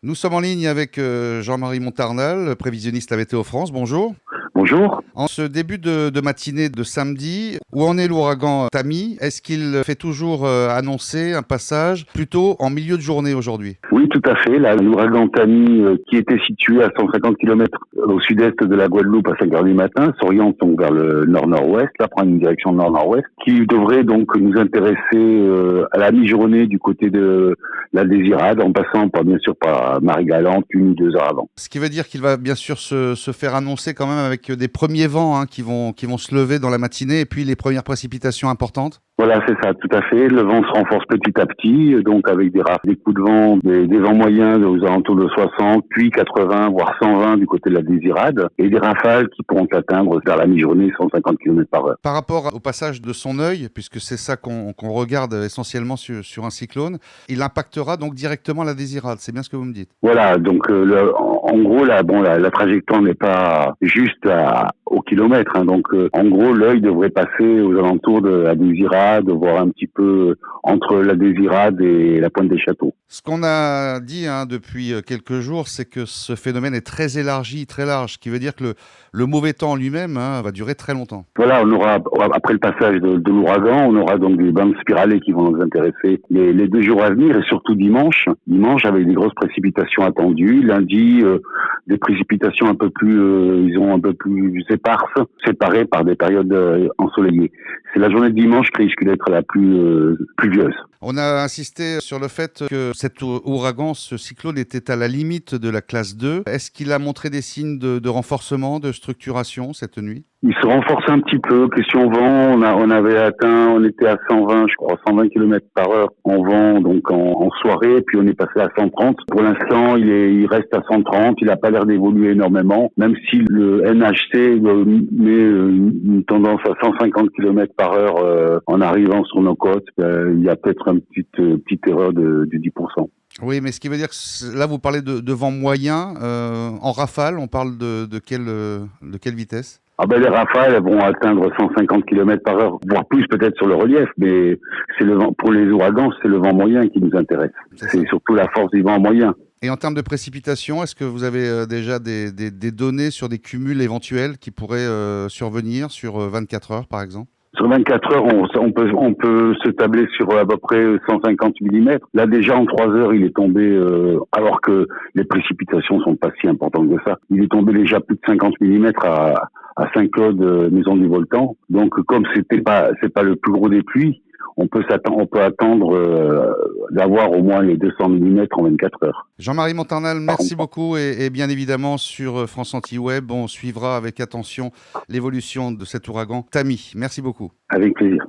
Nous sommes en ligne avec Jean-Marie Montarnal, prévisionniste à Météo France. Bonjour. Bonjour. En ce début de matinée de samedi, où en est l'ouragan Tammy? Est-ce qu'il fait toujours annoncer un passage plutôt en milieu de journée aujourd'hui? Oui, tout à fait. Là, l'ouragan Tammy, qui était situé à 150 km au sud-est de la Guadeloupe à 5 heures du matin, s'oriente donc vers le nord-nord-ouest, là prend une direction nord-nord-ouest, qui devrait donc nous intéresser à la mi-journée du côté de la Désirade, en passant bien sûr par Marie-Galante 1 ou 2 heures avant. Ce qui veut dire qu'il va bien sûr se faire annoncer quand même avec des premiers vents qui vont se lever dans la matinée et puis les premières précipitations importantes. Voilà, c'est ça, tout à fait. Le vent se renforce petit à petit, donc avec des coups de vent, des vents moyens aux alentours de 60, puis 80, voire 120 du côté de la Désirade, et des rafales qui pourront atteindre vers la mi-journée 150 km par heure. Par rapport au passage de son œil, puisque c'est ça qu'on regarde essentiellement sur un cyclone, il impactera donc directement la Désirade, c'est bien ce que vous me dites? Voilà, donc en gros, la trajectoire n'est pas juste au kilomètre, hein, donc en gros, l'œil devrait passer aux alentours de la Désirade, voire un petit peu entre la Désirade et la Pointe des Châteaux. Ce qu'on a dit depuis quelques jours, c'est que ce phénomène est très élargi, très large, ce qui veut dire que le mauvais temps lui-même va durer très longtemps. Voilà, on aura, après le passage de l'ouragan, on aura donc des bandes spiralées qui vont nous intéresser les 2 jours à venir et surtout dimanche. Dimanche avec des grosses précipitations attendues. Lundi, des précipitations un peu plus éparses, séparées par des périodes ensoleillées. C'est la journée de dimanche qui risque d'être la plus pluvieuse. On a insisté sur le fait que cet ouragan, ce cyclone, était à la limite de la classe 2. Est-ce qu'il a montré des signes de renforcement, de structuration cette nuit? Il se renforce un petit peu. Question vent, on était à 120, je crois, 120 km par heure en vent, donc en soirée, puis on est passé à 130. Pour l'instant, il reste à 130. Il n'a pas l'air d'évoluer énormément, même si le NHC met une tendance à 150 km par heure en arrivant sur nos côtes. Il y a peut-être une petite erreur de 10%. Oui, mais ce qui veut dire que là, vous parlez de vent moyen. En rafale, on parle de quelle vitesse? Ah ben les rafales vont atteindre 150 km par heure, voire plus peut-être sur le relief, mais c'est le vent, pour les ouragans, c'est le vent moyen qui nous intéresse. C'est surtout la force du vent moyen. Et en termes de précipitation, est-ce que vous avez déjà des données sur des cumuls éventuels qui pourraient survenir sur 24 heures, par exemple? Sur 24 heures, on peut se tabler sur à peu près 150 mm. Là, déjà, en 3 heures, il est tombé, alors que les précipitations sont pas si importantes que ça, il est tombé déjà plus de 50 mm à Saint-Claude, Maison du Volcan. Donc, comme c'est pas le plus gros des pluies, on peut attendre d'avoir au moins les 200 mm en 24 heures. Jean-Marie Montarnal, merci beaucoup et bien évidemment sur France Anti-Web, on suivra avec attention l'évolution de cet ouragan Tammy. Merci beaucoup. Avec plaisir.